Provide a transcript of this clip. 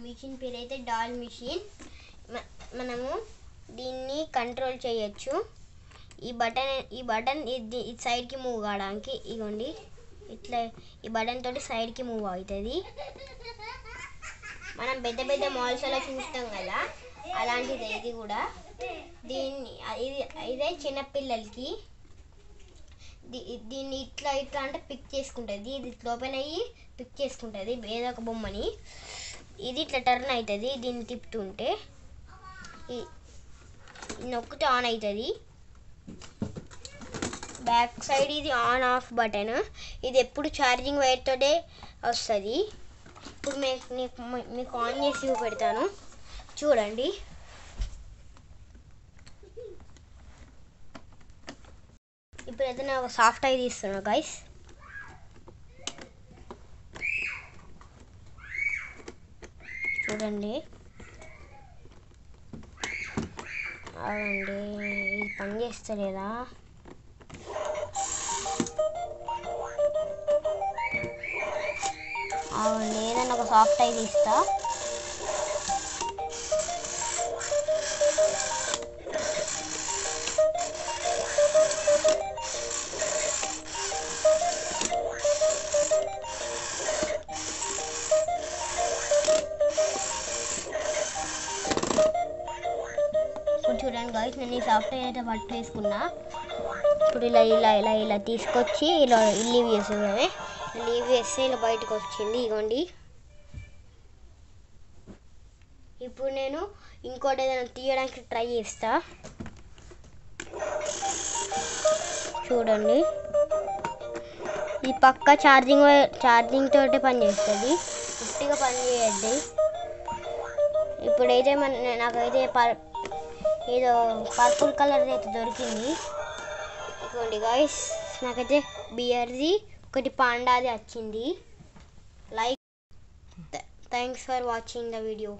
Machine పేరు అయితే doll machine. మనము దీన్ని కంట్రోల్ చేయొచ్చు. ఈ బటన్ ఇది సైడ్కి మూవ్ కావడానికి ఇగోండి ఇట్లా ఈ బటన్ తోటి సైడ్కి మూవ్ అవుతుంది. మనం పెద్ద పెద్ద మాల్స్లో చూస్తాం కదా, అలాంటిది ఇది కూడా. ఇదే చిన్నపిల్లలకి. దీన్ని ఇట్లా అంటే పిక్ చేసుకుంటుంది. ఇది ఓపెన్ అయ్యి పిక్ చేసుకుంటుంది ఏదో ఒక బొమ్మని. ఇది ఇట్లా టర్న్ అవుతుంది. దీన్ని తిప్పుతుంటే నొక్కితే ఆన్ అవుతుంది. బ్యాక్ సైడ్ ఇది ఆన్ ఆఫ్ బటన్. ఇది ఎప్పుడు ఛార్జింగ్ వైర్తోనే వస్తుంది. ఇప్పుడు మీకు ఆన్ చేసి చూపెడతాను, చూడండి. ఇప్పుడు ఏదైనా ఒక సాఫ్ట్ అయి తీస్తున్నా గైస్. చూడండి అవునండి, ఇది పని చేస్తలేదా? అవునండి, ఏదైనా ఒక సాఫ్ట్ అయి తీస్తా. ఇప్పుడు చూడండి గాయస్, నేను ఈ సాఫ్ట్వేర్ అయితే పట్టు వేసుకున్నా. ఇప్పుడు ఇలా తీసుకొచ్చి ఇలా లీవ్ చేస్తుంది. లీవ్ చేస్తే ఇలా బయటకు వచ్చింది. ఇగోండి. ఇప్పుడు నేను ఇంకోటి ఏదైనా తీయడానికి ట్రై చేస్తా. చూడండి, ఈ పక్క ఛార్జింగ్ తోటి పనిచేస్తుంది, గట్టిగా పని చేయద్ది. ఇప్పుడైతే నాకైతే ఏదో పర్పుల్ కలర్ అయితే దొరికింది. ఇదిగోండి గాయస్, నాకైతే బియర్ది ఒకటి పాండాది వచ్చింది. Thanks for watching the video.